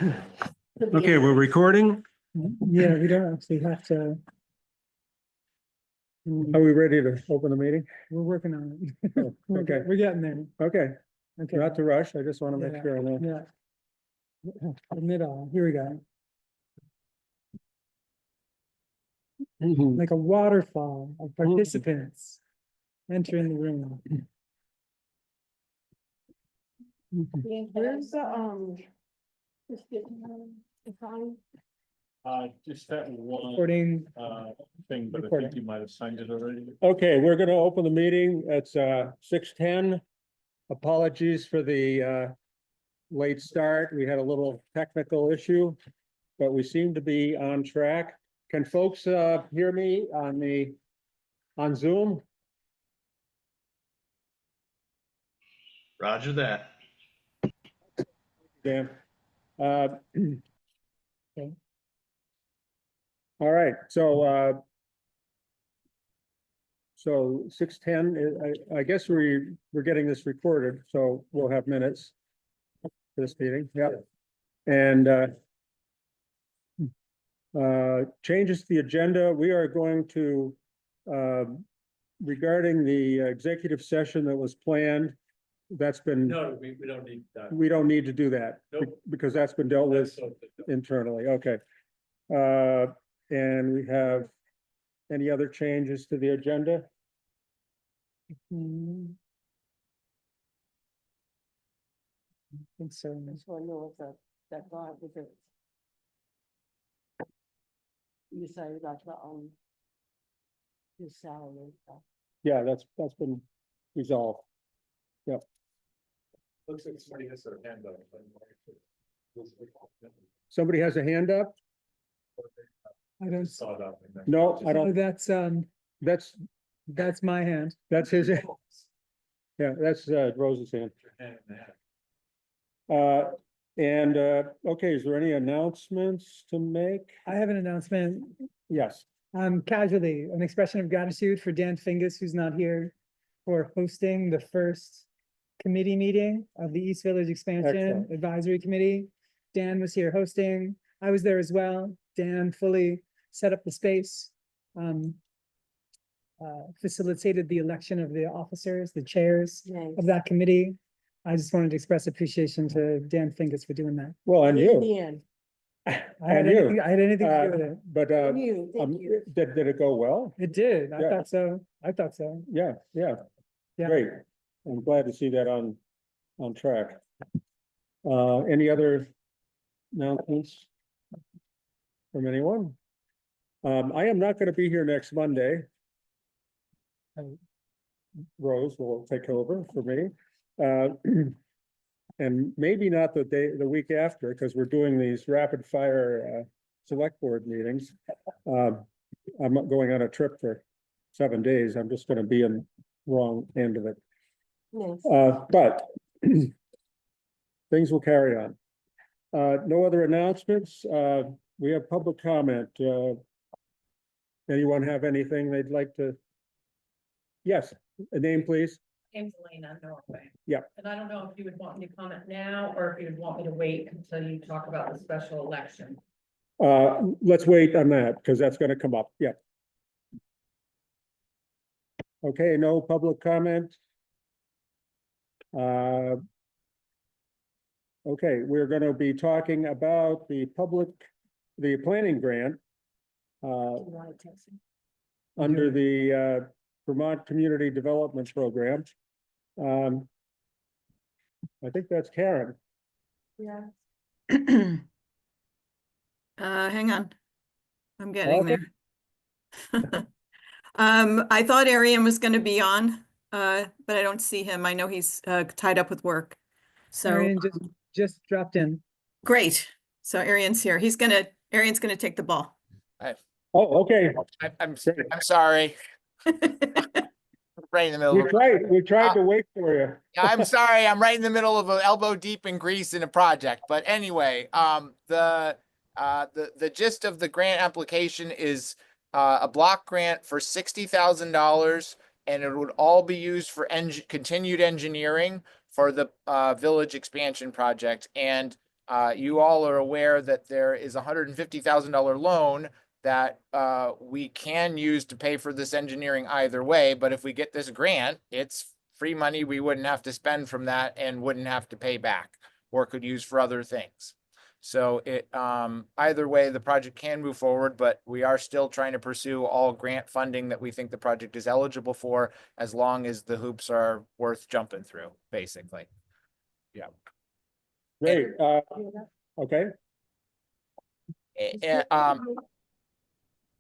Okay, we're recording. Yeah, we don't actually have to. Are we ready to open the meeting? We're working on it. Oh, okay. We're getting there. Okay, Okay. not to rush. I just want to make Yeah, sure I know. Yeah. Admit all. Here we go. Mhm. Like a waterfall of participants entering the room. Where's the, Just that one, Recording. thing, but I Recording. think you might have signed it already. Okay, we're gonna open the meeting. It's 6:10. Apologies for the late start. We had a little technical issue, but we seem to be on track. Can folks hear me on Zoom? Roger that. Dan? Uh, Okay. All right, so 6:10, I guess we're getting this recorded, so we'll have minutes for this meeting, yeah. And changes to the agenda, we are going to regarding the executive session that was planned, that's been, No, we don't need that. we don't need to do that. Nope. Because that's been dealt with internally, okay. And we have any other changes to the agenda? Hmm. I think so. so I know it's that guy with it. You decided about his salary and stuff. Yeah, that's been resolved. Looks like somebody has their hand up. Somebody has a hand up? I don't, Saw that. No, I oh, don't, that's my hand. that's his, yeah, that's Rose's hand. Okay, is there any announcements to make? I have an announcement. Yes, Casually, an expression of gratitude for Dan Fingus, who's not here, for hosting the first committee meeting of the East Village Expansion Excellent. Advisory Committee. Dan was here hosting. I was there as well. Dan fully set up the space. Facilitated the election of the officers, the chairs Nice. of that committee. I just wanted to express appreciation to Dan Fingus for doing that. well, and you, Dan, I And you. I had anything to do with it. but thank you. did it go well? It did. I Yeah. thought so. I thought so. Yeah, Yeah. great. I'm glad to see that on track. Any other announcements from anyone? I am not gonna be here next Monday. Rose will take over for me. And maybe not the week after, because we're doing these rapid fire select board meetings. I'm not going on a trip for 7 days. I'm just gonna be in wrong end of it. Nice. But things will carry on. No other announcements. We have public comment. Anyone have anything they'd like to? Yes, a name, please. James Elena, Norway. Yeah. And I don't know if you would want me to comment now, or if you would want me to wait until you talk about the special election. Let's wait on that, because that's gonna come up, yeah. Okay, no public comment. Okay, we're gonna be talking about the planning grant. You wanna text him? Under the Vermont Community Development Program. I think that's Karen. Yeah. Hang on. I'm getting Okay. there. I thought Arian was gonna be on, but I don't see him. I know he's tied up with work. So Arian just dropped in. great. So Arian's here. Arian's gonna take the ball. Oh, okay. I'm sorry. Right in the middle of We tried to wait for you. I'm sorry, I'm right in the middle of an elbow deep in grease in a project. But anyway, the gist of the grant application is a block grant for $60,000, and it would all be used for continued engineering for the village expansion project. And You all are aware that there is a $150,000 loan that we can use to pay for this engineering either way, but if we get this grant, it's free money we wouldn't have to spend from that and wouldn't have to pay back or could use for other things. So it, either way, the project can move forward, but we are still trying to pursue all grant funding that we think the project is eligible for, as long as the hoops are worth jumping through, basically. Great, okay,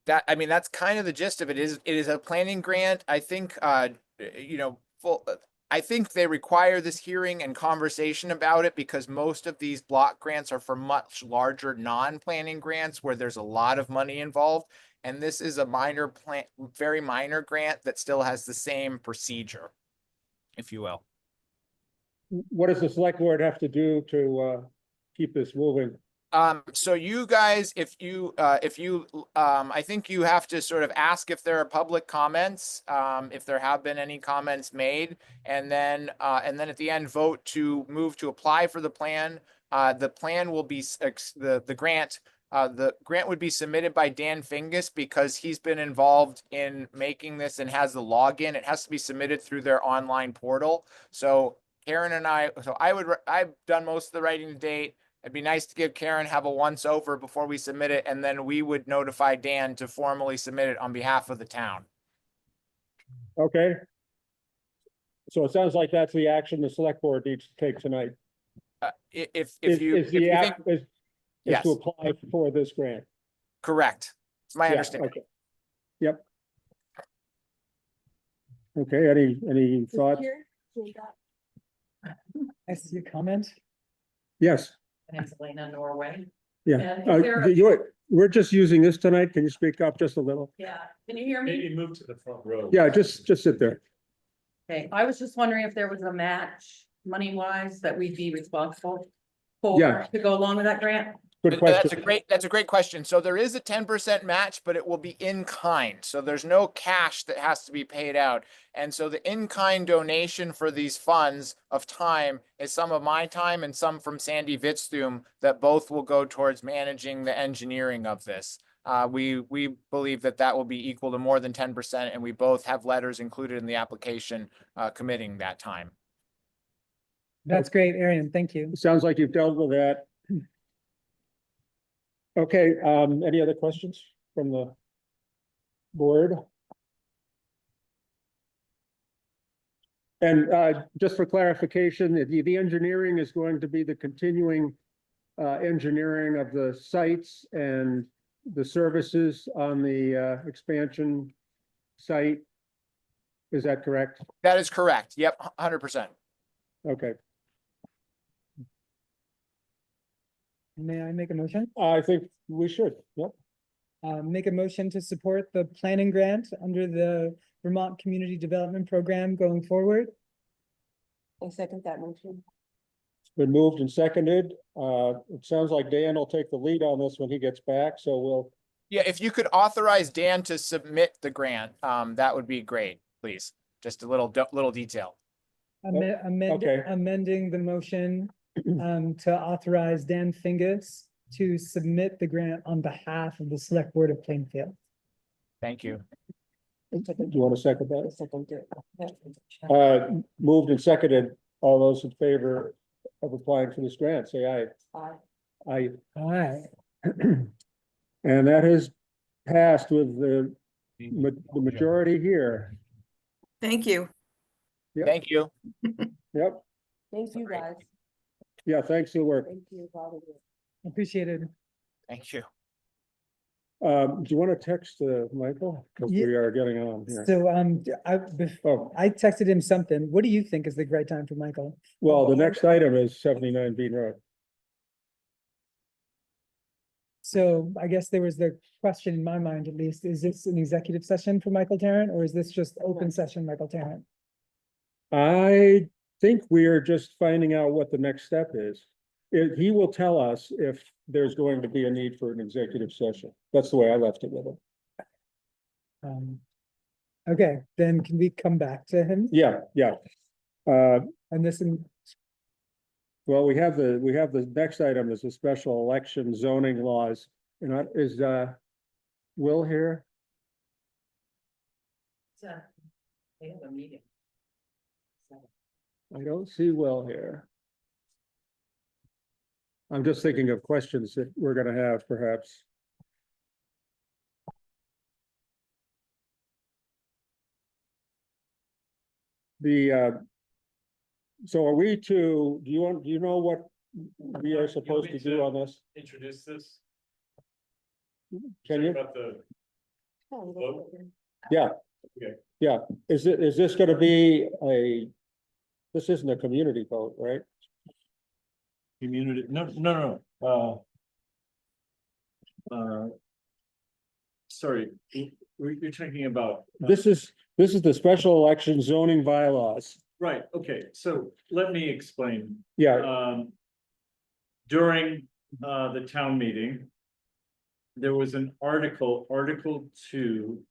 That, I mean, that's kind of the gist of it. It is a planning grant. I think, you know, I think they require this hearing and conversation about it because most of these block grants are for much larger non-planning grants where there's a lot of money involved. And this is a minor very minor grant that still has the same procedure, if you will. what does the select board have to do to keep this moving? So you guys, if you, I think you have to sort of ask if there are public comments, if there have been any comments made, and then at the end, vote to move to apply for the plan. The plan will be, the grant would be submitted by Dan Fingus because he's been involved in making this and has the login. It has to be submitted through their online portal. So Karen and I've done most of the writing to date. It'd be nice to give Karen have a once over before we submit it, and then we would notify Dan to formally submit it on behalf of the town. Okay. So it sounds like that's the action the select board needs to take tonight. If Is you the think, act, is yes, to apply for this grant. correct. It's my Yeah, understanding. okay. Yep. Okay, any thoughts? I see a comment. Yes, My name's Elena Norway. yeah. And is there- We're just using this tonight. Can you speak up just a little? Yeah, can you hear me? Maybe move to the front row. Yeah, just sit there. Okay, I was just wondering if there was a match, money wise, that we'd be responsible Yeah. for to go along with that grant? Good That's a question. great question. So there is a 10% match, but it will be in kind. So there's no cash that has to be paid out. And so the in-kind donation for these funds of time is some of my time and some from Sandy Vitzthum that both will go towards managing the engineering of this. We believe that that will be equal to more than 10%, and we both have letters included in the application committing that time. That's great, Arian. Thank you. Sounds like you've dealt with that. Okay, any other questions from the board? And just for clarification, the engineering is going to be the continuing engineering of the sites and the services on the expansion site. Is that correct? That is correct. Yep, 100%. Okay, May I make a motion? I think we should, yep. Make a motion to support the planning grant under the Vermont Community Development Program going forward. I second that motion. It's been moved and seconded. It sounds like Dan will take the lead on this when he gets back, so we'll, Yeah, if you could authorize Dan to submit the grant, that would be great, please. Just a little detail. okay. Amending the motion to authorize Dan Fingus to submit the grant on behalf of the Select Board of Plainfield. Thank you. do you want to second that? Second it. Moved and seconded. All those in favor of applying for this grant, say aye. Aye. Aye. All right. And that has passed with the majority here. Thank you. Thank you. Yep, Thank you, Great. guys. yeah, thanks for the work. Thank you, Bob. Appreciated. Thank you. Do you want to text Michael? Because Yeah. we are getting on here. So, Oh, I texted him something. What do you think is the right time for Michael? well, the next item is 79 Bean Road. So I guess there was the question in my mind, at least, is this an executive session for Michael Tarrant, or is this just open session, Michael Tarrant? I think we are just finding out what the next step is. He will tell us if there's going to be a need for an executive session. That's the way I left it with him. Okay, then can we come back to him Yeah. and this, Go Well, we have the next item is the special election zoning laws. And is, Will here? So, they have a meeting. I don't see Will here. I'm just thinking of questions that we're gonna have perhaps. So are we do you know what we are supposed to do on this? Introduce this. Can you? About the, Oh, Yeah. Okay. Yeah, is this gonna be this isn't a community vote, right? community, no. Sorry, you're talking about. This is the special election zoning bylaws. Right, okay, so let me explain. Yeah, During the town meeting, there was an Article 2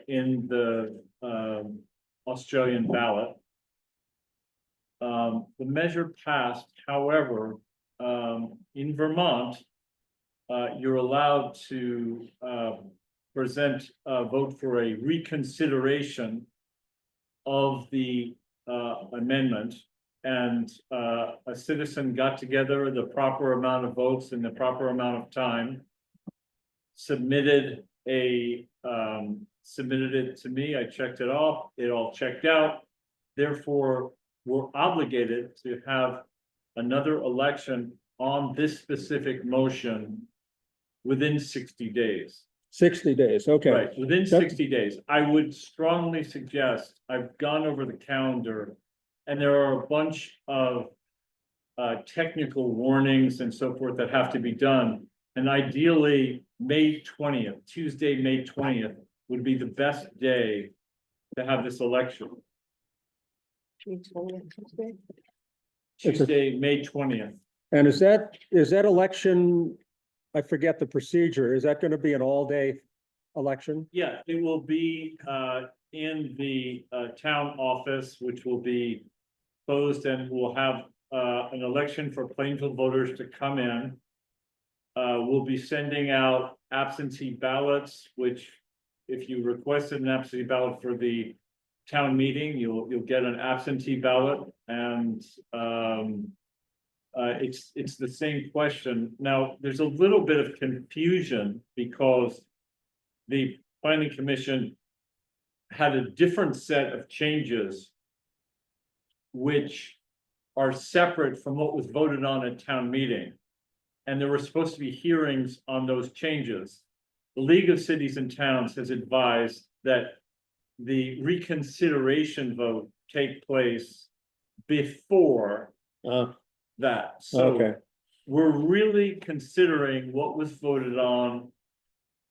in the Australian ballot. The measure passed, however, in Vermont, you're allowed to present a vote for a reconsideration of the amendment. And a citizen got together the proper amount of votes in the proper amount of time, submitted it to me, I checked it off, it all checked out. Therefore, we're obligated to have another election on this specific motion within 60 days. 60 days, okay. Right, within 60 days. I would strongly suggest, I've gone over the calendar, and there are a bunch of technical warnings and so forth that have to be done. And ideally, May 20th, Tuesday, May 20th would be the best day to have this election. Tuesday, May 20th. And is that election, I forget the procedure, is that gonna be an all-day election? Yeah, it will be in the town office, which will be closed, and we'll have an election for Plainfield voters to come in. We'll be sending out absentee ballots, which if you requested an absentee ballot for the town meeting, you'll get an absentee ballot, and it's the same question. Now, there's a little bit of confusion because the planning commission had a different set of changes which are separate from what was voted on at town meeting. And there were supposed to be hearings on those changes. The League of Cities and Towns has advised that the reconsideration vote take place before that. So Okay, we're really considering what was voted on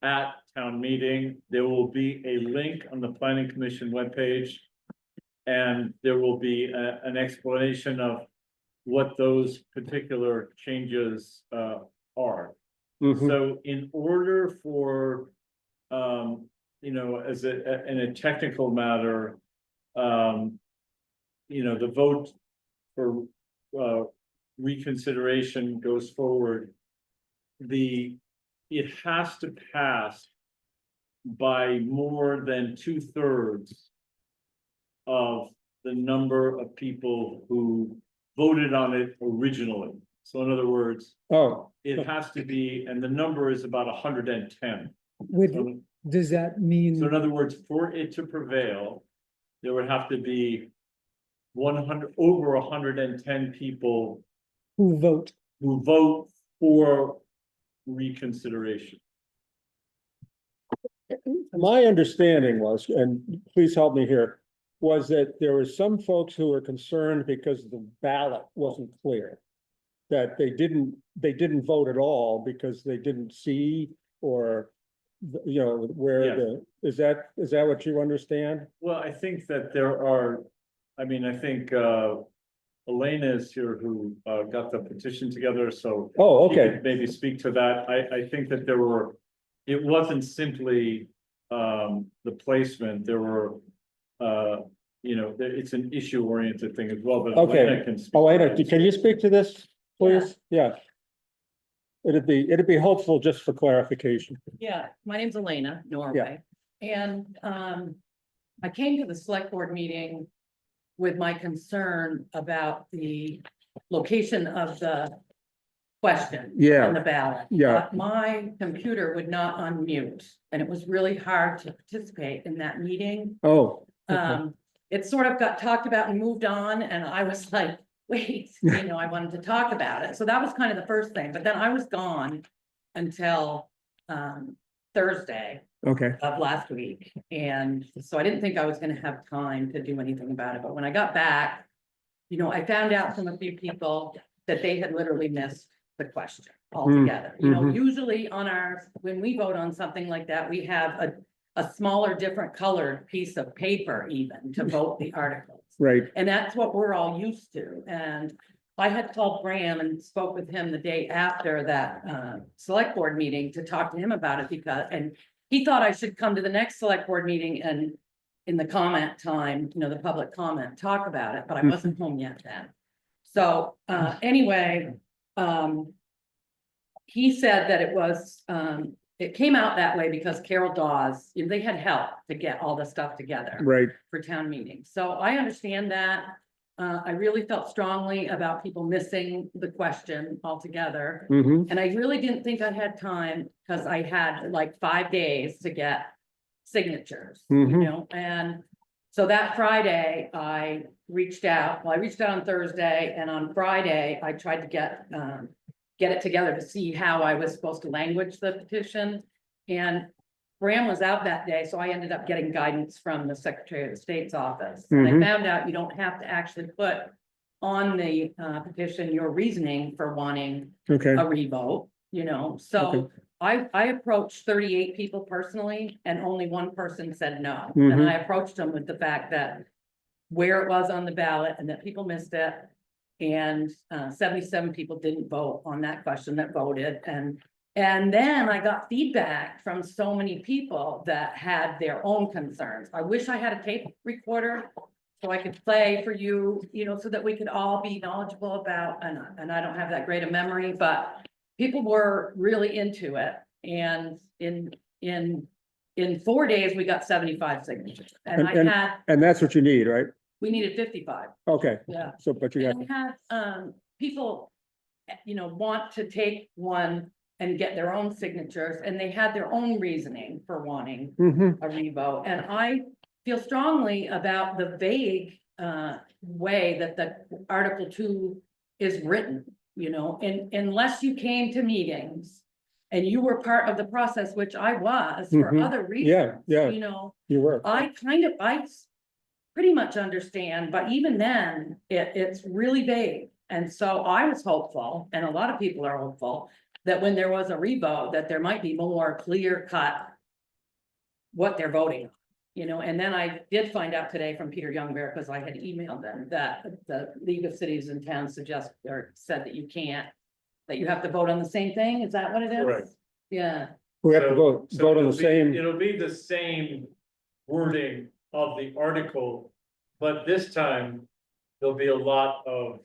at town meeting. There will be a link on the planning commission webpage. And there will be an explanation of what those particular changes are. mhm. So in order for, as in a technical matter, the vote for reconsideration goes forward. It has to pass by more than 2/3 of the number of people who voted on it originally. So in other words, Oh, it has to be, and the number is about 110. With, So does that mean, in other words, for it to prevail, there would have to be over 110 people who vote? who vote for reconsideration. my understanding was, and please help me here, was that there were some folks who were concerned because the ballot wasn't clear. That they didn't vote at all because they didn't see or, where Yes. is that what you understand? Well, I think that there are, I think Elena is here who got the petition together, so. Oh, she okay, could maybe speak to that. I think that it wasn't simply the placement, there were it's an issue oriented thing as well, but. Okay. Elena can speak. Elena, can you speak to this, please? Yeah. It'd be helpful just for clarification. Yeah, my name's Elena Norway, and I came to the select board meeting with my concern about the location of the question Yeah. on the ballot. Yeah. But my computer would not unmute, and it was really hard to participate in that meeting. Oh, okay. It sort of got talked about and moved on, and I was like, wait, I wanted to talk about it. So that was kind of the first thing, but then I was gone until Thursday Okay. of last week. And so I didn't think I was gonna have time to do anything about it, but when I got back, I found out from a few people that they had literally missed the question altogether. mhm. Usually when we vote on something like that, we have a smaller, different colored piece of paper even to vote the articles. Right. And that's what we're all used to. And I had called Graham and spoke with him the day after that select board meeting to talk to him about it and he thought I should come to the next select board meeting and in the comment time, the public comment, talk about it, but I wasn't home yet then. So anyway, he said that it came out that way because Carol Dawes, they had help to get all the stuff together Right. for town meetings. So I understand that. I really felt strongly about people missing the question altogether. Mm-hmm. And I really didn't think I had time because I had like 5 days to get signatures, Mhm. and so that Friday I reached out. Well, I reached out on Thursday, and on Friday I tried to get it together to see how I was supposed to language the petition. And Graham was out that day, so I ended up getting guidance from the Secretary of State's office. And I Mhm. found out you don't have to actually put on the petition your reasoning for wanting Okay. a revote, so Okay. I approached 38 people personally, and only one person said no. Mhm. And I approached them with the fact that where it was on the ballot and that people missed it. And 77 people didn't vote on that question that voted, and then I got feedback from so many people that had their own concerns. I wish I had a tape recorder so I could play for you, so that we could all be knowledgeable about, and I don't have that great a memory, but people were really into it. And in 4 days, we got 75 signatures, and And- And that's what you need, right? we needed 55, Okay. yeah. So, but you got, And we had, people, want to take one and get their own signatures, and they had their own reasoning for wanting Mhm. a revote. And I feel strongly about the vague, way that the Article 2 is written, and unless you came to meetings and you were part of the process, which I was for Mhm. other reasons. yeah. You were. I pretty much understand, but even then, it's really vague. And so I was hopeful, and a lot of people are hopeful, that when there was a revote, that there might be more clear cut what they're voting on, and then I did find out today from Peter Youngbear, because I had emailed them, that the League of Cities and Towns said that you can't, that you have to vote on the same thing. Is that what it is? Correct. Yeah, We have to So- vote so on it'll the be- same, It'll be the same wording of the article, but this time there'll be a lot of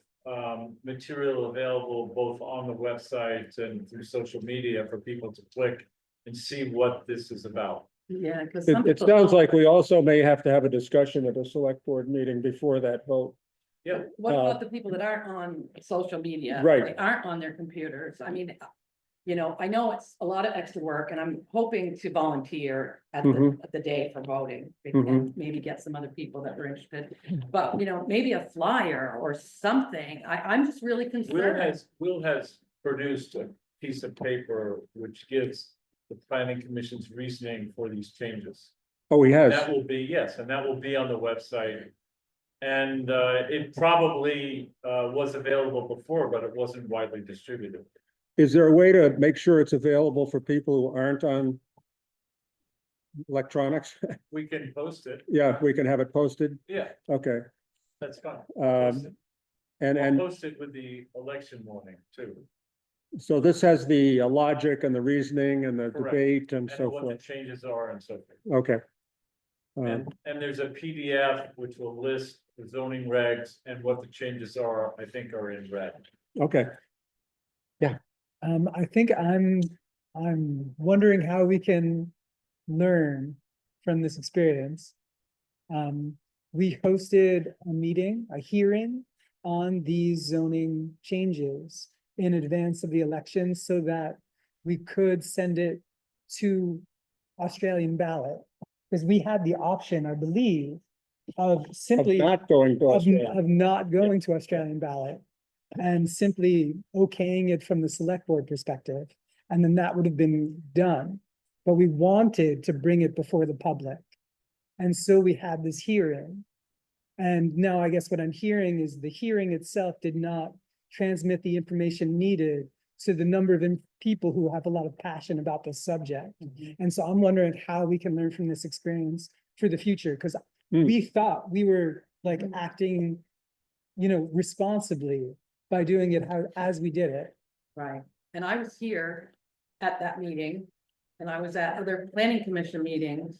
material available both on the website and through social media for people to click and see what this is about. yeah, because it sounds like we also may have to have a discussion at a select board meeting before that vote. Yeah, What about the people that aren't on social media? Right. They aren't on their computers. I mean, I know it's a lot of extra work, and I'm hoping to volunteer at Mhm. the day for voting. Mhm. And maybe get some other people that are interested, but maybe a flyer or something. I'm just really concerned. Will has produced a piece of paper which gives the planning commission's reasoning for these changes. Oh, he has. That will be, yes, and that will be on the website. And it probably was available before, but it wasn't widely distributed. Is there a way to make sure it's available for people who aren't on electronics? We can post it. Yeah, we can have it posted. Yeah, Okay. that's fine. And, I'll and post it with the election warning too. so this has the logic and the reasoning and the Correct. debate and And so what the forth. changes are and so forth. Okay. And there's a PDF which will list the zoning regs and what the changes are, I think are in red. Okay, I think I'm wondering how we can learn from this experience. We hosted a meeting, a hearing on these zoning changes in advance of the election so that we could send it to Australian ballot. Because we had the option, I believe, of of simply not going to of Australia. not going to Australian ballot and simply okaying it from the select board perspective. And then that would have been done. But we wanted to bring it before the public. And so we had this hearing. And now I guess what I'm hearing is the hearing itself did not transmit the information needed to the number of people who have a lot of passion about this subject. And so I'm wondering how we can learn from this experience for the future, because we thought we were like acting, responsibly by doing it as we did it. Right, and I was here at that meeting, and I was at other planning commission meetings.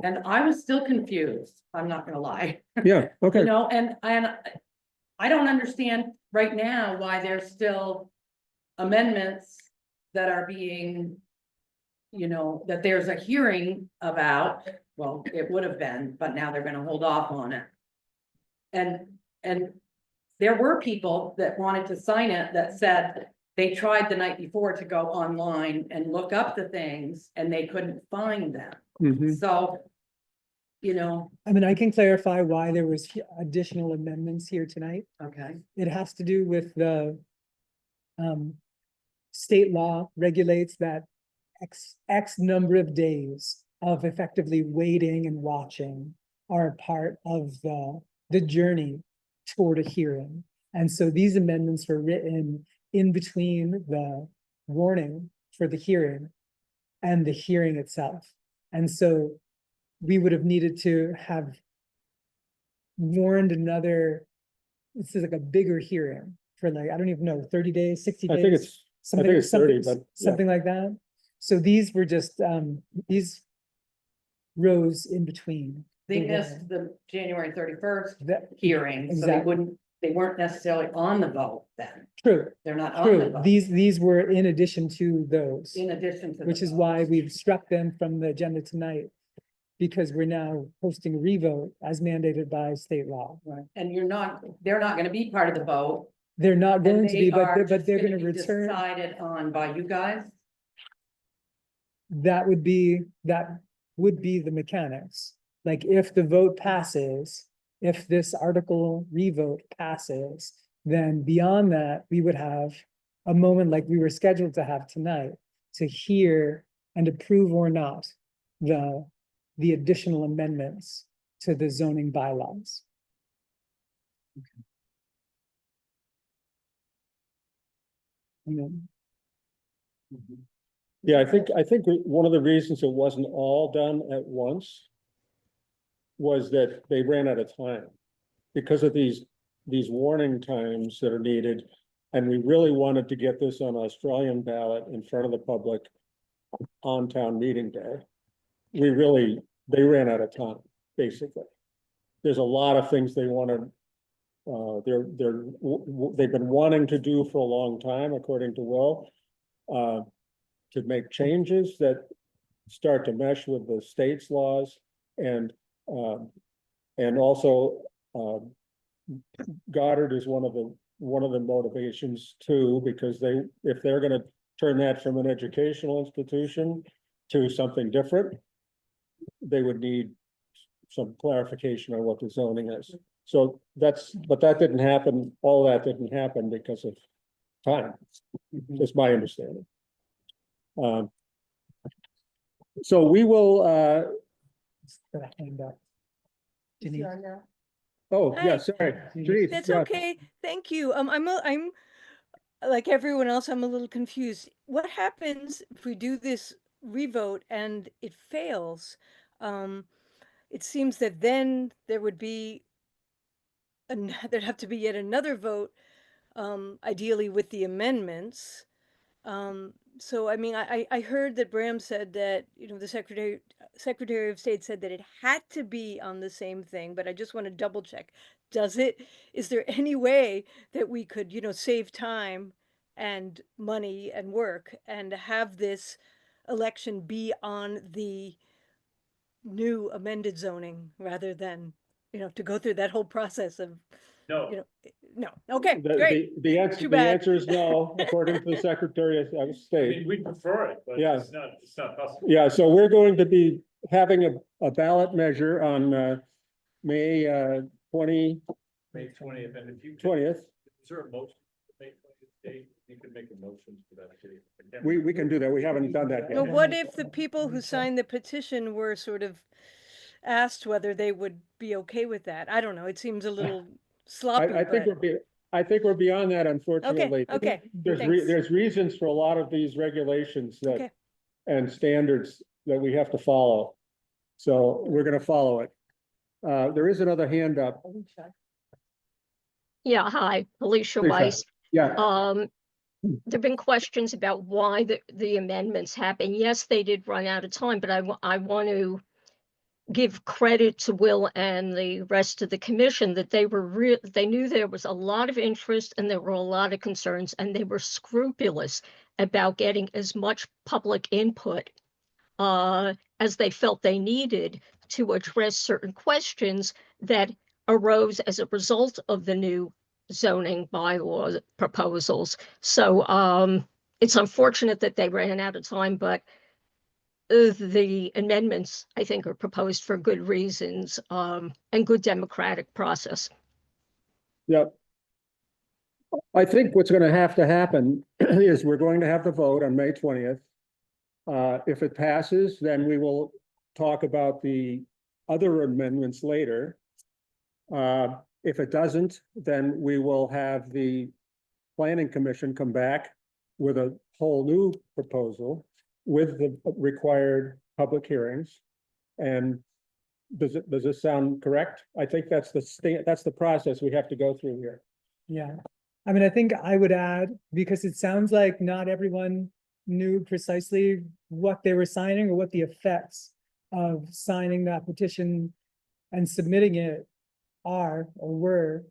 And I was still confused, I'm not gonna lie. Yeah, okay. And I don't understand right now why there's still amendments that are being, that there's a hearing about, well, it would have been, but now they're gonna hold off on it. And there were people that wanted to sign it that said they tried the night before to go online and look up the things and they couldn't find them. Mhm. So, I mean, I can clarify why there was additional amendments here tonight. okay, It has to do with the state law regulates that X number of days of effectively waiting and watching are a part of the journey toward a hearing. And so these amendments were written in between the warning for the hearing and the hearing itself. And so we would have needed to have warned another, this is like a bigger hearing for like, I don't even know, 30 days, 60 days. I think it's Something, 30, something, but, yeah. something like that. So these were just, these rows in between. they the missed warning. the January 31st That, hearing, so Exactly. they weren't necessarily on the vote then. true, They're not on the true. vote, These were in addition to those, in addition to. the which is vote. why we've struck them from the agenda tonight. Because we're now posting a revote as mandated by state law. Right, and they're not gonna be part of the vote. They're not And going to they be, are but just they're gonna gonna be return. decided on by you guys. That would be the mechanics. Like if the vote passes, if this article revote passes, then beyond that, we would have a moment like we were scheduled to have tonight to hear and approve or not the additional amendments to the zoning bylaws. And then, Yeah, I think one of the reasons it wasn't all done at once was that they ran out of time because of these warning times that are needed. And we really wanted to get this on Australian ballot in front of the public on town meeting day. They ran out of time, basically. There's a lot of things they wanted. They've been wanting to do for a long time, according to Will. To make changes that start to mesh with the state's laws and also Goddard is one of the motivations too, because if they're gonna turn that from an educational institution to something different, they would need some clarification on what the zoning is. So but that didn't happen, all that didn't happen because of time, is my understanding. So we will, got a hand up. Is he Denise. on now? oh, yeah, Hi. sorry. Denise, That's yeah. okay, thank you. I'm like everyone else, I'm a little confused. What happens if we do this revote and it fails? It seems that then there would be there'd have to be yet another vote, ideally with the amendments. so I mean, I heard that Bram said that, you know, the Secretary of State said that it had to be on the same thing, but I just want to double check. Does it, is there any way that we could, you know, save time and money and work and have this election be on the new amended zoning rather than, you know, to go through that whole process of, you No, know, no, okay, great. The answer, Too the bad. answer is no, according to the Secretary of I State. mean, we prefer it, but Yeah. it's not possible. Yeah, so we're going to be having a ballot measure on May 20th. May 20th, and if you. Is there a motion for May 20th date? You can make a motion for that date. We can do that. We haven't done that But yet. what if the people who signed the petition were sort of asked whether they would be okay with that? I don't know, it seems a little sloppy, I think but, I think we're beyond that, unfortunately. okay, thanks. There's reasons for a lot of these regulations Okay. that, and standards that we have to follow. So we're gonna follow it. There is another hand up. Yeah, hi, Alicia Lisa. Weiss. Yeah, There've been questions about why the amendments happened. Yes, they did run out of time, but I want to give credit to Will and the rest of the commission that they knew there was a lot of interest and there were a lot of concerns, and they were scrupulous about getting as much public input as they felt they needed to address certain questions that arose as a result of the new zoning bylaw proposals. So it's unfortunate that they ran out of time, but the amendments, I think, are proposed for good reasons and good democratic process. yep. I think what's gonna have to happen is we're going to have the vote on May 20th. If it passes, then we will talk about the other amendments later. If it doesn't, then we will have the planning commission come back with a whole new proposal with the required public hearings. And does this sound correct? I think that's the process we have to go through here. Yeah, I mean, I think I would add, because it sounds like not everyone knew precisely what they were signing or what the effects of signing that petition and submitting it are or were.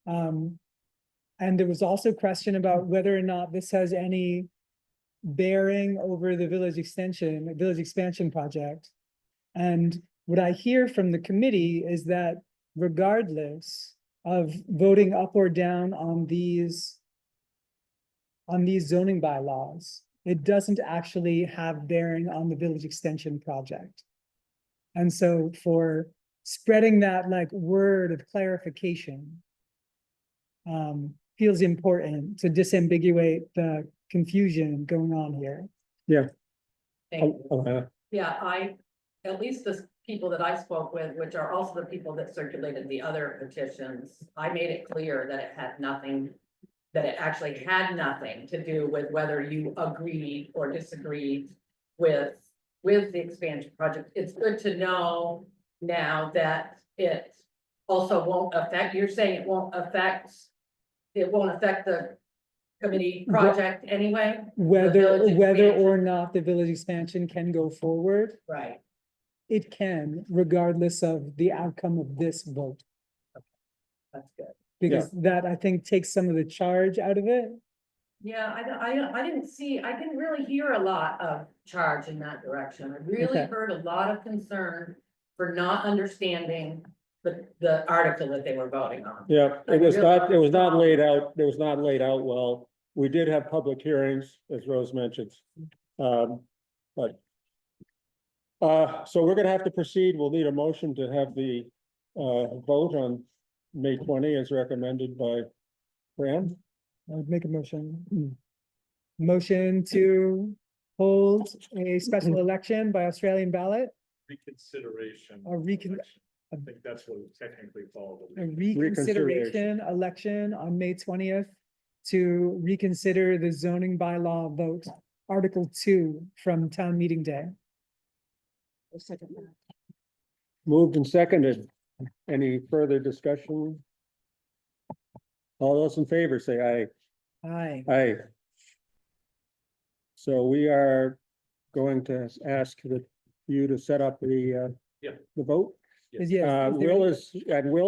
And there was also a question about whether or not this has any bearing over the village expansion project. And what I hear from the committee is that regardless of voting up or down on these zoning bylaws, it doesn't actually have bearing on the village extension project. And so for spreading that like word of clarification feels important to disambiguate the confusion going on here. Yeah. Thank you. Uh, Yeah, at least the people that I spoke with, which are also the people that circulated the other petitions, I made it clear that it had nothing, that it actually had nothing to do with whether you agreed or disagreed with the expansion project. It's good to know now that it also won't affect, you're saying it won't affect the committee project anyway? Whether village expansion? or not the village expansion can go forward, Right. it can, regardless of the outcome of this vote. That's good. Because that, I think, takes some of the charge out of it. Yeah, I didn't really hear a lot of charge in that direction. I really Okay. heard a lot of concern for not understanding the article that they were voting on. Yeah, it was not laid out well. We did have public hearings, as Rose mentioned. So we're gonna have to proceed. We'll need a motion to have the vote on May 20 as recommended by Fran. I would make a motion. Motion to hold a special election by Australian ballot, Reconsideration. A recon- election. I think that's what it's technically called. a reconsideration election on May 20th to reconsider the zoning bylaw vote, Article 2 from town meeting day. Moved and seconded. Any further discussion? All those in favor say aye. Aye. Aye. So we are going to ask you to set up the vote. Yeah. Will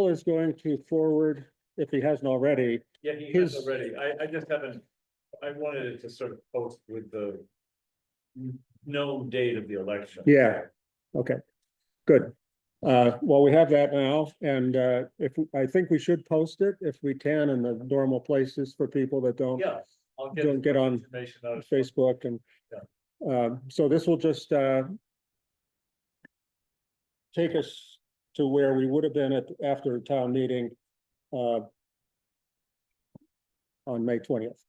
is going to forward, if he hasn't already, Yeah, he His- has already. I just haven't, I wanted it to sort of post with the known date of the election. yeah, okay, good. Well, we have that now, and I think we should post it if we can in the normal places for people that don't Yeah. I'll get. Don't get on information out of Facebook and. So this will just take us to where we would have been after town meeting on May 20th.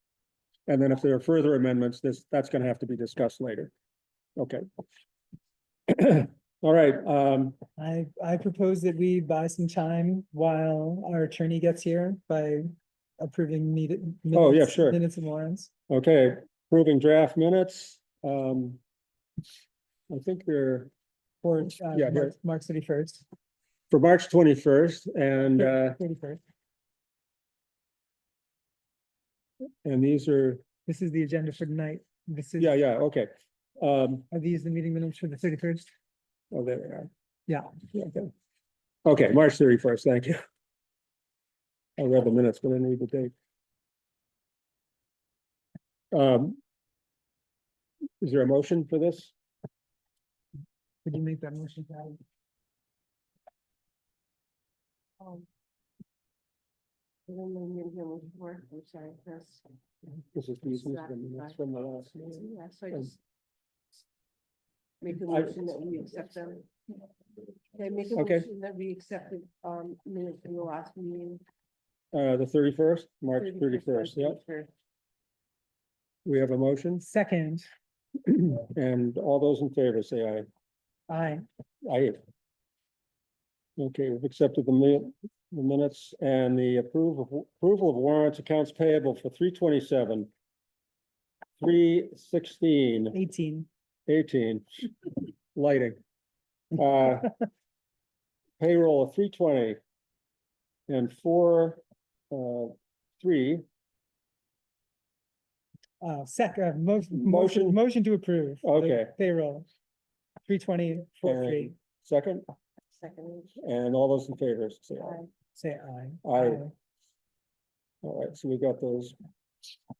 And then if there are further amendments, that's gonna have to be discussed later. Okay. All right, I propose that we buy some time while our attorney gets here by approving needed. Oh, yeah, sure. Minutes and warrants. okay, approving draft minutes. I think they're For Yeah, here. March 31st. for March 21st and 31st. and these are, This is the agenda for tonight. This is, yeah, okay. are these the meeting minutes for the 31st? Oh, there they are. Yeah. Okay. Okay, March 31st, thank you. I read the minutes, but I need the date. Is there a motion for this? Could you make that motion, Patty? I don't know, you know, work, I'm sorry, Chris. This is these are the minutes from the last meeting. Yeah, so I Um, just. Make a I- motion that we accept them. Okay, make a Okay. motion that we accept the, minutes from the last meeting. The 31st, March 31st, yeah, we have a motion, Second, and all those in favor say aye. aye. Aye. Okay, we've accepted the minutes and the approval of warrants, accounts payable for 3/27, 3/16, 18. lighting. Payroll of 3/20 and 4/3. Motion to approve. the Okay. Payroll. 320, 43, Second, Second. and all those in favor say aye. say aye. Aye. All right, so we got those.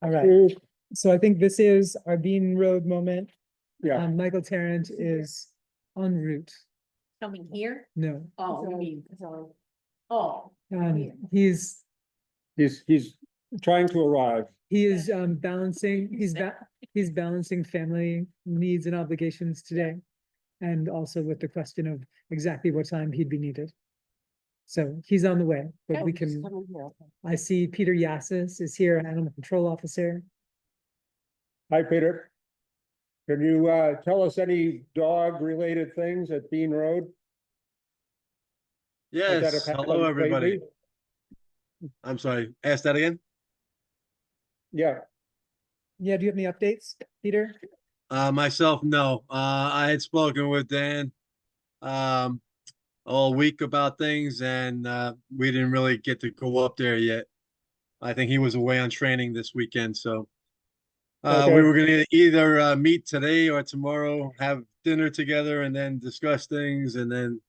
All right, approved. so I think this is our Bean Road moment. Yeah, Michael Tarrant is en route. Coming here? No, Oh, you mean, oh, he's, he's trying to arrive. he is balancing, he's balancing family needs and obligations today. And also with the question of exactly what time he'd be needed. So he's on the way, but we can, I see Peter Yassis is here, animal control officer. Hi, Peter. Can you tell us any dog-related things at Bean Road? that have Yes, happened hello, everybody. lately? I'm sorry, ask that again? Yeah, Yeah, do you have any updates, Peter? Myself, no. I had spoken with Dan all week about things and we didn't really get to go up there yet. I think he was away on training this weekend, so Okay. we were gonna either meet today or tomorrow, have dinner together and then discuss things and then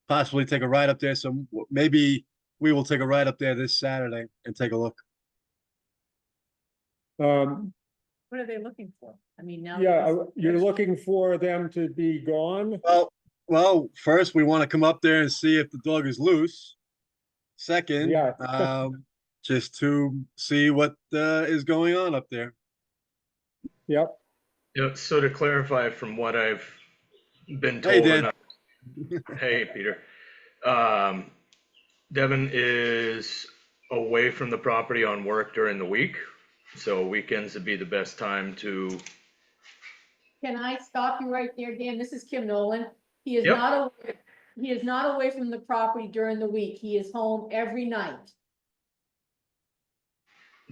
possibly take a ride up there. So maybe we will take a ride up there this Saturday and take a look. what are they looking for? I mean, now. yeah, you're looking for them to be gone? Well, first we want to come up there and see if the dog is loose. Second, Yeah. just to see what is going on up there. Yep, Yeah, so to clarify from what I've been Hey, told. Dan. Hey, Peter. Devin is away from the property on work during the week, so weekends would be the best time to. Can I stop you right there, Dan? This is Kim Nolan. He is Yep. he is not away from the property during the week. He is home every night.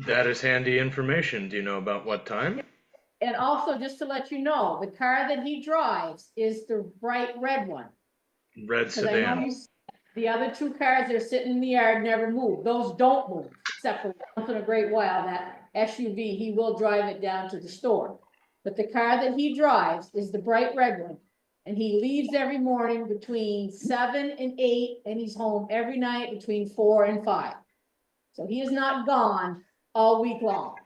That is handy information. Do you know about what time? And also, just to let you know, the car that he drives is the bright red one. Red 'Cause I know sedan. the other two cars that are sitting in the yard never move. Those don't move, except for once in a great while, that SUV, he will drive it down to the store. but the car that he drives is the bright red one. And he leaves every morning between 7 and 8, and he's home every night between 4 and 5. So he is not gone all week long.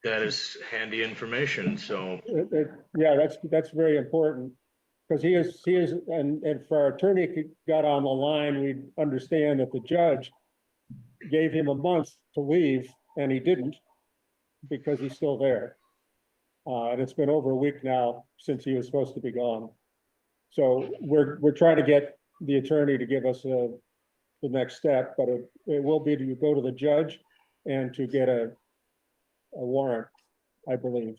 That is handy information, so Yeah, that's very important. Because he is, and if our attorney got on the line, we'd understand that the judge gave him a month to leave, and he didn't, because he's still there. And it's been over a week now since he was supposed to be gone. So we're trying to get the attorney to give us the next step, but it will be to go to the judge and to get a warrant, I believe.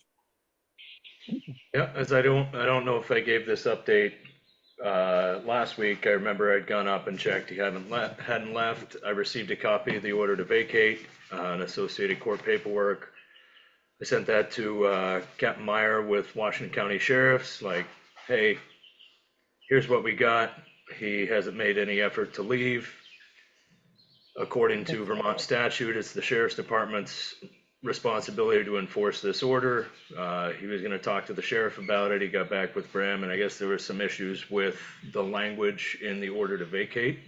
yeah, as I don't know if I gave this update last week. I remember I'd gone up and checked. He hadn't left. I received a copy of the order to vacate and associated court paperwork. I sent that to Captain Meyer with Washington County Sheriffs, like, hey, here's what we got. He hasn't made any effort to leave. According to Vermont statute, it's the Sheriff's Department's responsibility to enforce this order. He was gonna talk to the sheriff about it. He got back with Bram, and I guess there were some issues with the language in the order to vacate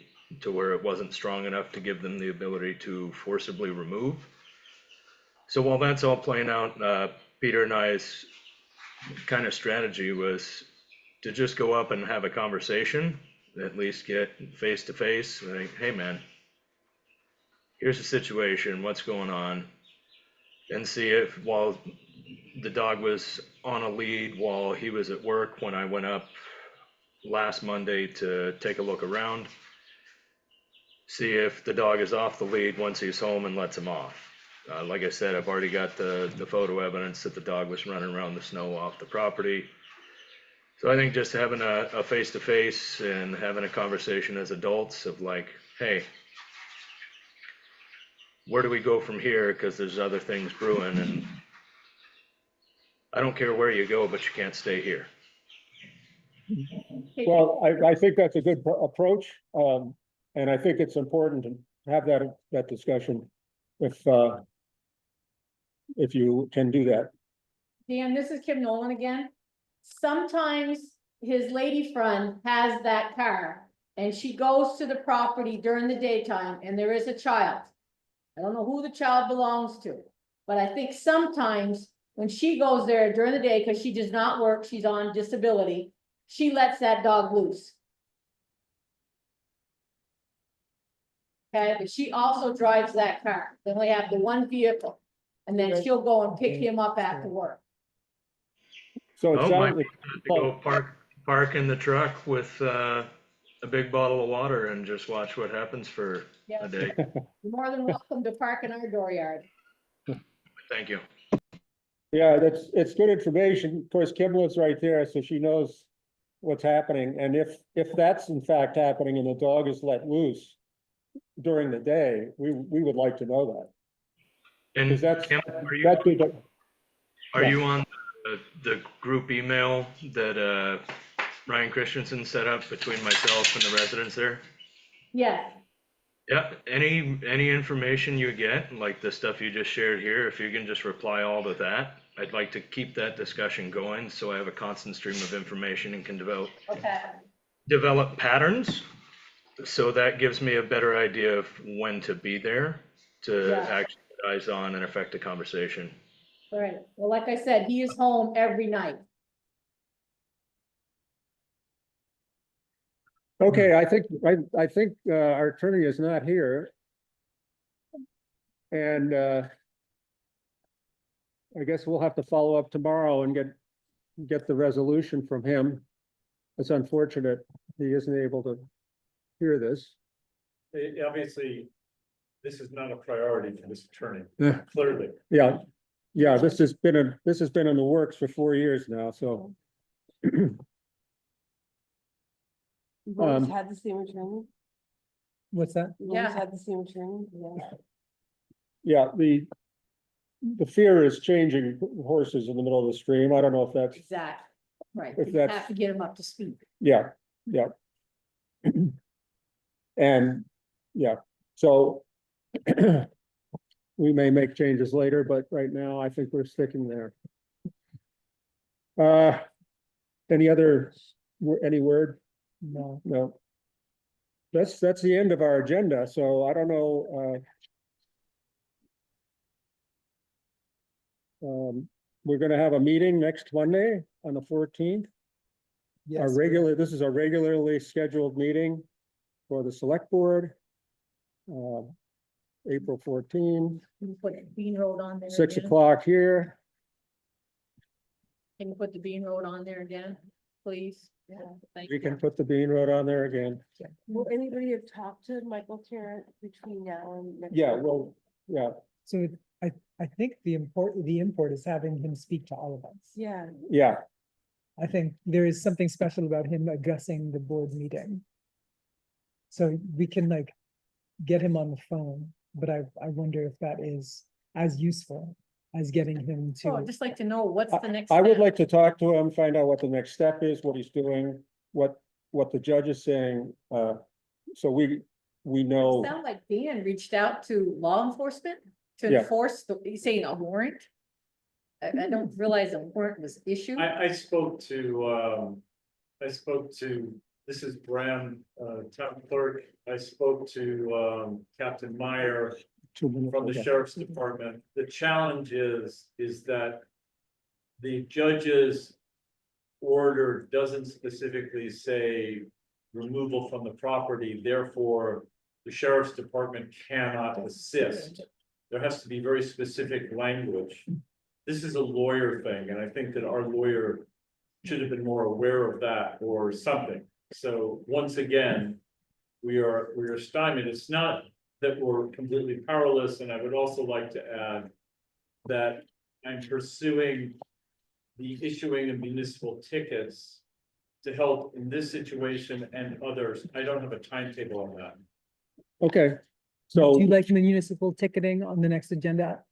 to where it wasn't strong enough to give them the ability to forcibly remove. So while that's all playing out, Peter and I's kind of strategy was to just go up and have a conversation, at least get face to face, like, hey man, here's the situation, what's going on? And see if, while the dog was on a lead while he was at work, when I went up last Monday to take a look around, see if the dog is off the lead once he's home and lets him off. Like I said, I've already got the photo evidence that the dog was running around the snow off the property. So I think just having a face-to-face and having a conversation as adults of like, hey, where do we go from here? Because there's other things brewing, and I don't care where you go, but you can't stay here. Well, I think that's a good approach, and I think it's important to have that discussion if you can do that. Dan, this is Kim Nolan again. Sometimes his lady friend has that car and she goes to the property during the daytime and there is a child. I don't know who the child belongs to, but I think sometimes when she goes there during the day, because she does not work, she's on disability, she lets that dog loose. Okay, but she also drives that car. They only have the one vehicle. And then she'll go and pick him up after work. So it Oh, sounds might like, have to go park in the truck with a big bottle of water and just watch what happens for Yeah. a day. You're more than welcome to park in our dooryard. Thank you. yeah, it's good information. Of course, Kim lives right there, so she knows what's happening. And if that's in fact happening and the dog is let loose during the day, we would like to know that. And Because that's, Kim, are you on the group email that Ryan Christensen set up between myself and the residents there? Yes, Yeah, any information you get, like the stuff you just shared here, if you can just reply all to that, I'd like to keep that discussion going so I have a constant stream of information and can develop patterns. So that gives me a better idea of when to be there to Yeah. actually put eyes on and affect a conversation. all right. Well, like I said, he is home every night. okay, I think our attorney is not here. And I guess we'll have to follow up tomorrow and get the resolution from him. It's unfortunate he isn't able to hear this. Obviously, this is not a priority for this attorney, Yeah. clearly. Yeah, this has been in the works for 4 years now, so. You've always Um, had the same attorney? What's that? You've always Yeah. had the same attorney? Yeah. Yeah, the fear is changing horses in the middle of the stream. I don't know if that's, Exactly, right. If You that's- have to get him up to speed. yeah. And, yeah, so we may make changes later, but right now I think we're sticking there. Any other, any word? No. No. That's the end of our agenda, so I don't know, we're gonna have a meeting next Monday on the 14th. Yes. This is a regularly scheduled meeting for the select board. April 14, Can you put Bean Road on there 6 again? o'clock here. Can you put the Bean Road on there again, please? Yeah. Thank We you. can put the Bean Road on there again. Will anybody have talked to Michael Tarrant between now and next? Yeah, week? well, yeah, So I think the import is having him speak to all of us. Yeah, yeah. I think there is something special about him addressing the board meeting. So we can like get him on the phone, but I wonder if that is as useful as getting him Oh, to. I'd just like to know what's the next. I would step. like to talk to him, find out what the next step is, what he's doing, what the judge is saying, so we know. Sound like Dan reached out to law enforcement to Yeah. enforce he's saying a warrant. I don't realize a warrant was issued. I spoke to, this is Bram, town clerk. I spoke to, Captain Meyer from the Okay. sheriff's department. The challenge is that the judge's order doesn't specifically say removal from the property, therefore the sheriff's department cannot assist. There has to be very specific language. This is a lawyer thing, and I think that our lawyer should have been more aware of that or something. So once again, we are stymied. It's not that we're completely powerless, and I would also like to add that I'm pursuing the issuing of municipal tickets to help in this situation and others. I don't have a timetable on that. Okay, so. Do you like the municipal ticketing on the next agenda?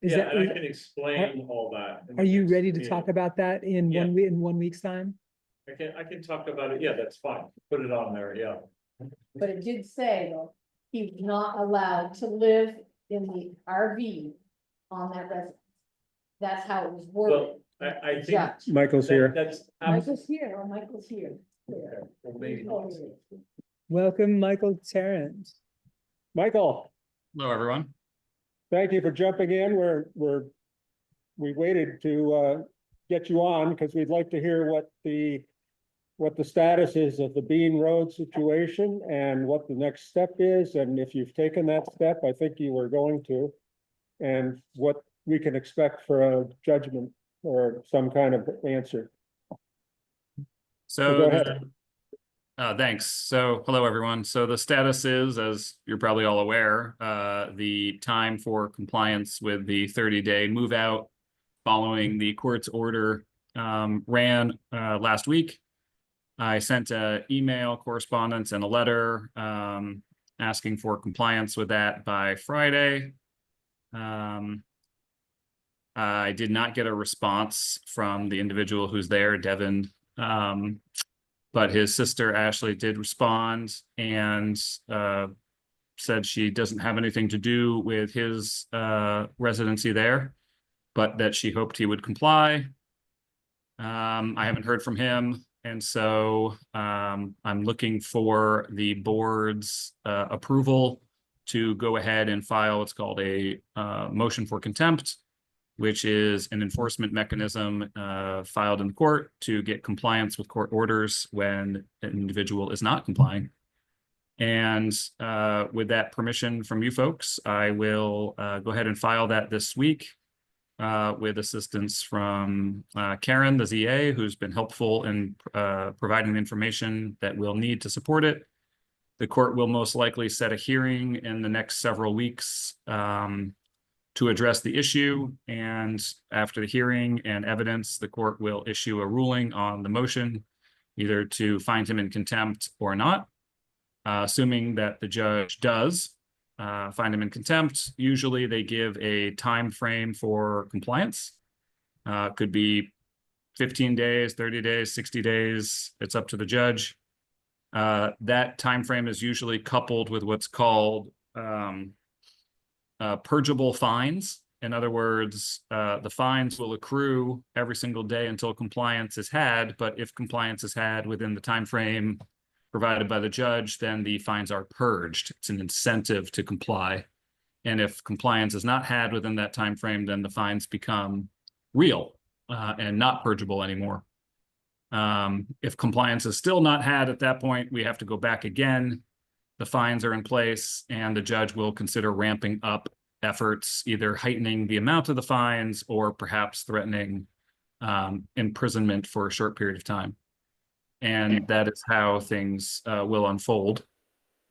Is Yeah, that, and I can explain all that. in the are you next ready to meeting. talk about that in Yeah. in 1 week's time? I can talk about it. Yeah, that's fine. Put it on there, yeah. But it did say though, he's not allowed to live in the RV on that residence. That's how it was worded. Well, I think Judge. Michael's here. that's. Michael's here, or Michael's here. Okay, well, maybe not. Welcome, Michael Tarrant. Michael, Hello, everyone. thank you for jumping in. We waited to get you on because we'd like to hear what the status is of the Bean Road situation and what the next step is, and if you've taken that step, I think you were going to, and what we can expect for a judgment or some kind of answer. So, go ahead. Thanks. So, hello, everyone. So the status is, as you're probably all aware, the time for compliance with the 30-day move out following the court's order ran last week. I sent an email correspondence and a letter asking for compliance with that by Friday. I did not get a response from the individual who's there, Devin, but his sister Ashley did respond and said she doesn't have anything to do with his residency there, but that she hoped he would comply. I haven't heard from him, and so I'm looking for the board's approval to go ahead and file what's called a motion for contempt, which is an enforcement mechanism filed in court to get compliance with court orders when an individual is not complying. And with that permission from you folks, I will go ahead and file that this week with assistance from Karen, the ZA, who's been helpful in providing the information that we'll need to support it. The court will most likely set a hearing in the next several weeks to address the issue, and after the hearing and evidence, the court will issue a ruling on the motion, either to find him in contempt or not. Assuming that the judge does find him in contempt, usually they give a time frame for compliance. Could be 15 days, 30 days, 60 days. It's up to the judge. That time frame is usually coupled with what's called purgeable fines, In other words, the fines will accrue every single day until compliance is had, but if compliance is had within the time frame provided by the judge, then the fines are purged. It's an incentive to comply. And if compliance is not had within that time frame, then the fines become real and not purgeable anymore. If compliance is still not had at that point, we have to go back again. The fines are in place and the judge will consider ramping up efforts, either heightening the amount of the fines or perhaps threatening imprisonment for a short period of time. And that is how things will unfold.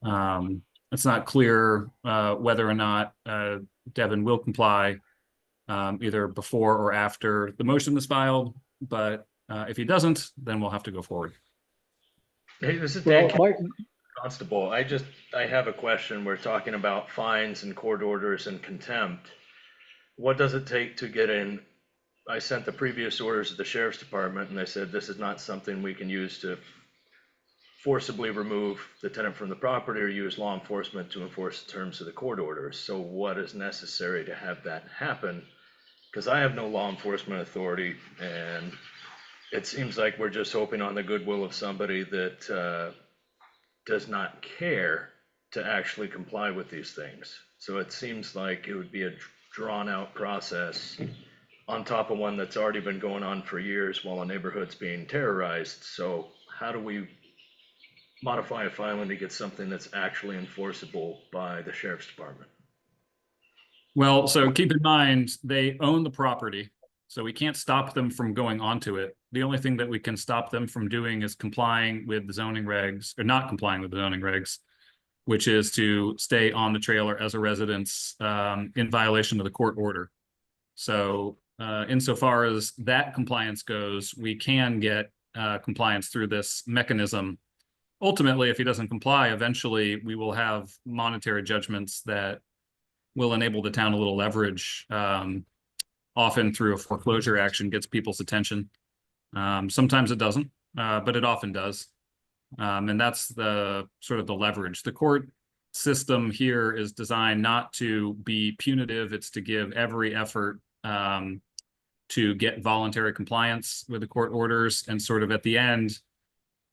It's not clear whether or not Devin will comply either before or after the motion is filed, but if he doesn't, then we'll have to go forward. Hey, this is Well, Dan Mike, Constable. I have a question. We're talking about fines and court orders and contempt. What does it take to get in? I sent the previous orders to the sheriff's department and they said this is not something we can use to forcibly remove the tenant from the property or use law enforcement to enforce the terms of the court orders. So what is necessary to have that happen? Because I have no law enforcement authority, and it seems like we're just hoping on the goodwill of somebody that does not care to actually comply with these things. So it seems like it would be a drawn out process on top of one that's already been going on for years while a neighborhood's being terrorized. So how do we modify a filing to get something that's actually enforceable by the sheriff's department? Well, so keep in mind, they own the property, so we can't stop them from going onto it. The only thing that we can stop them from doing is complying with the zoning regs, or not complying with the zoning regs, which is to stay on the trailer as a residence in violation of the court order. So insofar as that compliance goes, we can get compliance through this mechanism. Ultimately, if he doesn't comply, eventually we will have monetary judgments that will enable the town a little leverage. Often through a foreclosure action gets people's attention. Sometimes it doesn't, but it often does. And that's the sort of the leverage. The court system here is designed not to be punitive. It's to give every effort to get voluntary compliance with the court orders. And sort of at the end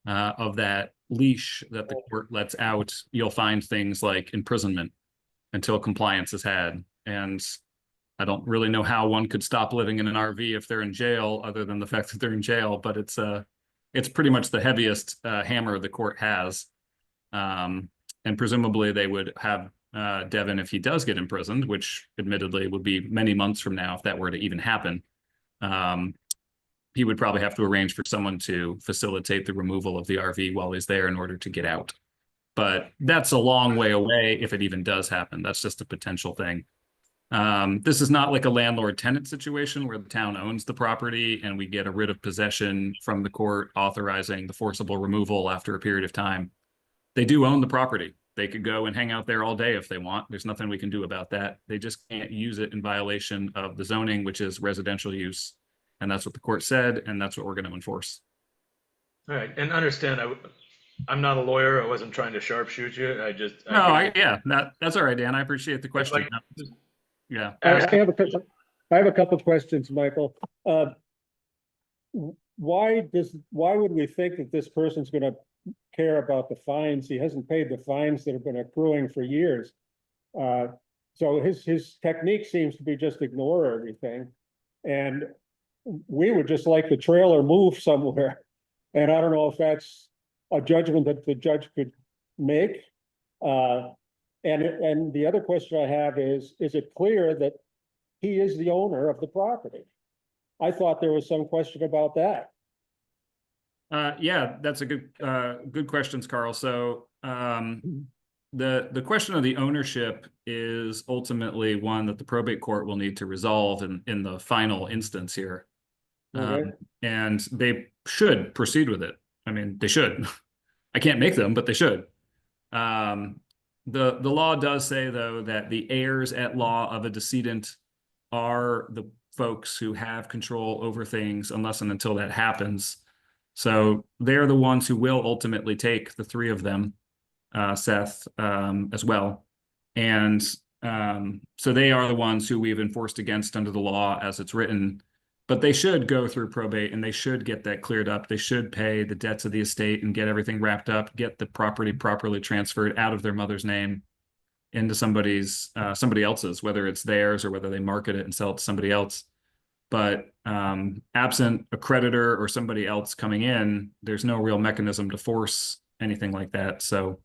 of that leash that the court lets out, you'll find things like imprisonment until compliance is had. And I don't really know how one could stop living in an RV if they're in jail, other than the fact that they're in jail, but it's pretty much the heaviest hammer the court has. And presumably they would have Devin, if he does get imprisoned, which admittedly would be many months from now if that were to even happen, he would probably have to arrange for someone to facilitate the removal of the RV while he's there in order to get out. But that's a long way away if it even does happen. That's just a potential thing. This is not like a landlord-tenant situation where the town owns the property and we get a writ of possession from the court authorizing the forcible removal after a period of time. They do own the property. They could go and hang out there all day if they want. There's nothing we can do about that. They just can't use it in violation of the zoning, which is residential use. And that's what the court said, and that's what we're going to enforce. All right, and understand, I'm not a lawyer. I wasn't trying to sharpshoot you. That's all right, Dan. I appreciate the question. Yeah. I have a couple of questions, Michael. Why would we think that this person's gonna care about the fines? He hasn't paid the fines that have been accruing for years. So his technique seems to be just ignore everything. And we would just like the trailer moved somewhere. And I don't know if that's a judgment that the judge could make. And the other question I have is it clear that he is the owner of the property? I thought there was some question about that. Yeah, that's a good questions, Carl. So the question of the ownership is ultimately one that the probate court will need to resolve in the final instance here. Okay. And they should proceed with it. I mean, they should. I can't make them, but they should. The law does say, though, that the heirs at law of a decedent are the folks who have control over things unless and until that happens. So they're the ones who will ultimately take the three of them, Seth, as well. And So they are the ones who we've enforced against under the law as it's written. But they should go through probate and they should get that cleared up. They should pay the debts of the estate and get everything wrapped up, get the property properly transferred out of their mother's name into somebody else's, whether it's theirs or whether they market it and sell it to somebody else. But absent a creditor or somebody else coming in, there's no real mechanism to force anything like that. So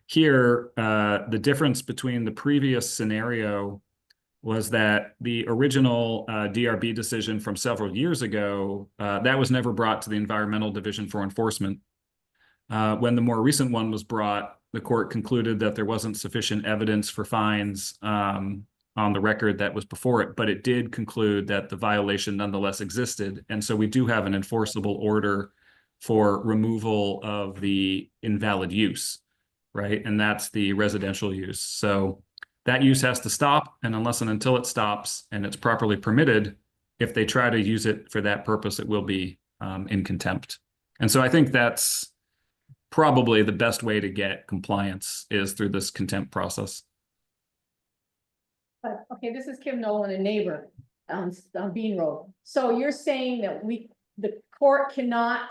here, the difference between the previous scenario was that the original DRB decision from several years ago, that was never brought to the Environmental Division for enforcement. When the more recent one was brought, the court concluded that there wasn't sufficient evidence for fines on the record that was before it, but it did conclude that the violation nonetheless existed. And so we do have an enforceable order for removal of the invalid use, right? And that's the residential use. So that use has to stop, and unless and until it stops and it's properly permitted, if they try to use it for that purpose, it will be in contempt. And so I think that's probably the best way to get compliance is through this contempt process. But, okay, this is Kim Nolan, a neighbor on Bean Road. So you're saying that the court cannot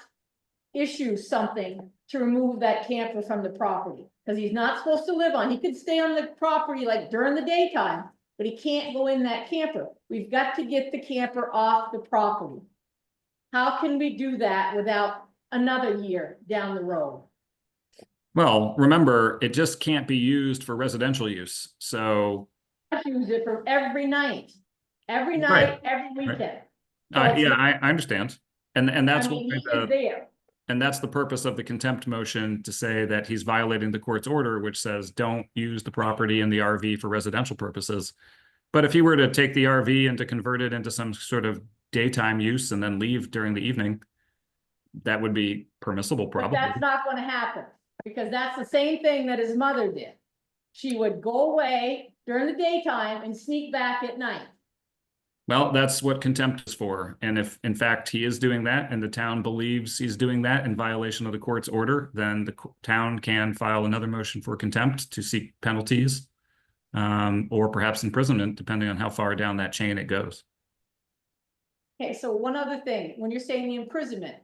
issue something to remove that camper from the property? Because he's not supposed to live on, he could stay on the property like during the daytime, but he can't go in that camper. We've got to get the camper off the property. How can we do that without another year down the road? Well, remember, it just can't be used for residential use. So I use it for every night, every weekend. So it's yeah, not- I understand. And that's I mean, what he is there. and that's the purpose of the contempt motion, to say that he's violating the court's order, which says don't use the property in the RV for residential purposes. But if he were to take the RV and to convert it into some sort of daytime use and then leave during the evening, that would be permissible, But probably. that's not gonna happen, because that's the same thing that his mother did. She would go away during the daytime and sneak back at night. Well, that's what contempt is for. And if in fact he is doing that and the town believes he's doing that in violation of the court's order, then the town can file another motion for contempt to seek penalties, or perhaps imprisonment, depending on how far down that chain it goes. Okay, so one other thing, when you're saying the imprisonment,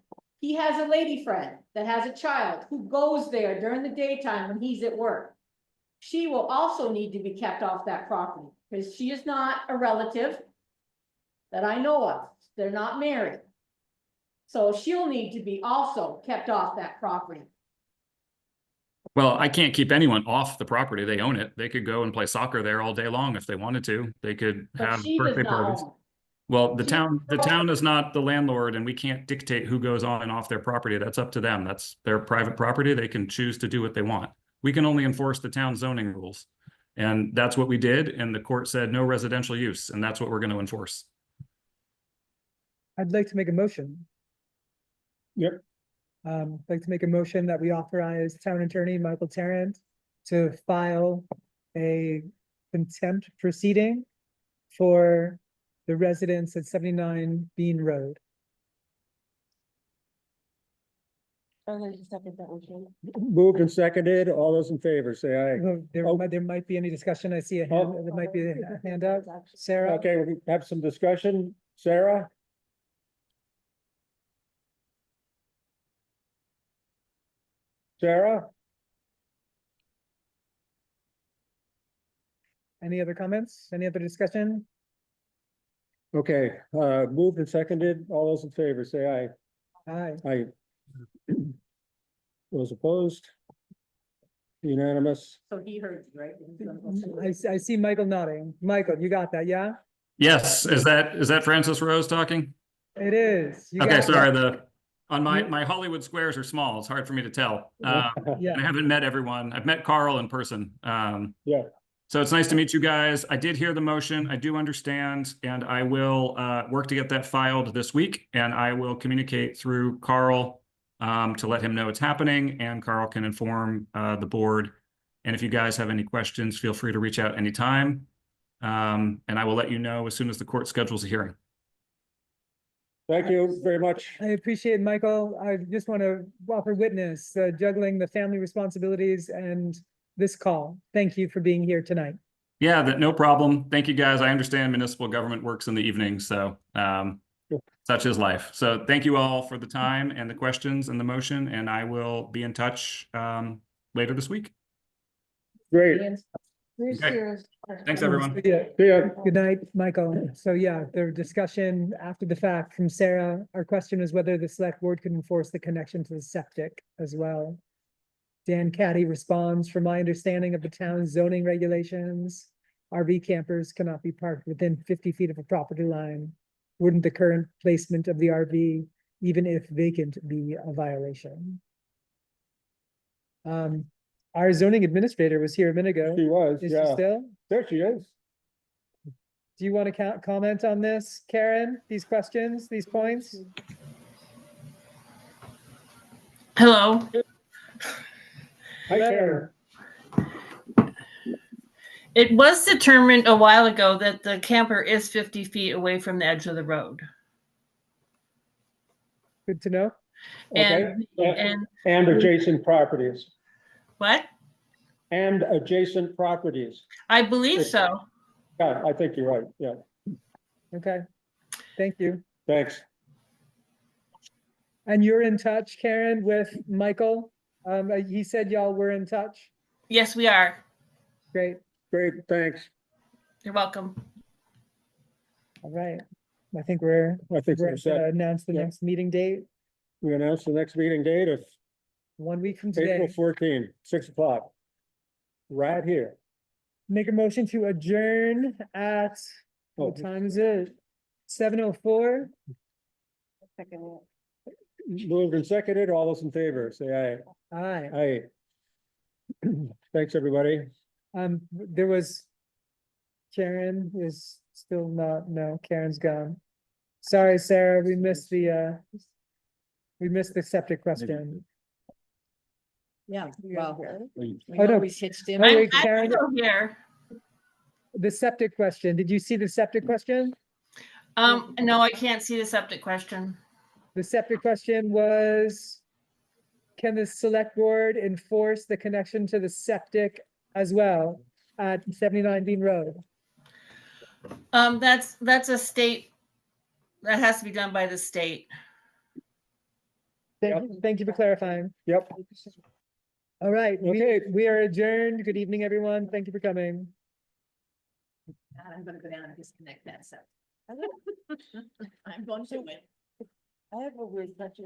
he has a lady friend that has a child who goes there during the daytime when he's at work. She will also need to be kept off that property, because she is not a relative that I know of. They're not married. So she'll need to be also kept off that property. Well, I can't keep anyone off the property. They own it. They could go and play soccer there all day long if they wanted to. They could But have she does birthday not parties. own. Well, the She- town is not the landlord, and we can't dictate who goes on and off their property. That's up to them. That's their private property. They can choose to do what they want. We can only enforce the town zoning rules. And that's what we did, and the court said no residential use, and that's what we're going to enforce. I'd like to make a motion. Yep. I'd like to make a motion that we authorize town attorney Michael Tarrant to file a contempt proceeding for the residents at 79 Bean Road. Moved and seconded. All those in favor, say aye. There might be any discussion. I see a Oh. hand, there might be a hand up. Sarah? Okay, we have some discussion. Sarah? Sarah? Any other comments? Any other discussion? Okay, moved and seconded. All those in favor, say aye. Aye. Aye. Those opposed? Unanimous. So he heard you, right? I see Michael nodding. Michael, you got that, yeah? Yes, is that Francis Rose talking? It is. You Okay, got sorry, that. my Hollywood squares are small. It's hard for me to tell. Yeah. And I haven't met everyone. I've met Carl in person. Yeah. So it's nice to meet you guys. I did hear the motion. I do understand, and I will work to get that filed this week, and I will communicate through Carl to let him know it's happening, and Carl can inform the board. And if you guys have any questions, feel free to reach out anytime. And I will let you know as soon as the court schedules a hearing. Thank you very much. I appreciate it, Michael. I just want to offer witness, juggling the family responsibilities and this call. Thank you for being here tonight. Yeah, that, no problem. Thank you, guys. I understand municipal government works in the evening, so such is life. So thank you all for the time and the questions and the motion, and I will be in touch later this week. Great. Okay. Thanks, everyone. Yeah. See ya. Good night, Michael. So yeah, the discussion after the fact from Sarah, our question is whether the select board could enforce the connection to the septic as well. Dan Caddy responds, from my understanding of the town's zoning regulations, RV campers cannot be parked within 50 feet of a property line. Wouldn't the current placement of the RV, even if vacant, be a violation? Our zoning administrator was here a minute ago. She was, Is she yeah. still? There she is. Do you want to comment on this, Karen? These questions, these points? Hello. Hi, Karen. It was determined a while ago that the camper is 50 feet away from the edge of the road. Good to know. Okay. And adjacent properties. what? And adjacent properties. I believe so. Yeah, I think you're right. Yeah, Okay. Thank you. thanks. And you're in touch, Karen, with Michael? He said y'all were in touch. Yes, we are. Great. Great, thanks. You're welcome. All right. I think we're I think we're to set. announce the Yeah. next meeting date, We announce the next meeting date of 1 week from April today. 14, 6 o'clock. Right here. Make a motion to adjourn at, Oh. what time is it? 7:04? Moved and seconded, all those in favor, say aye. Aye. Aye. Thanks, everybody. There was. Karen is still not, no, Karen's gone. Sorry, Sarah, we missed the septic question. Yeah, well. Oh, no. hitched him. Oh, wait, I'm Karen, still here. the septic question, did you see the septic question? No, I can't see the septic question. The septic question was, can the select board enforce the connection to the septic as well at 79 Bean Road? That's a state, that has to be done by the state. Thank you for clarifying. Yep. All right, Okay. we are adjourned. Good evening, everyone. Thank you for coming. I'm gonna go down and disconnect that, so. I'm going to it. I have a weird question.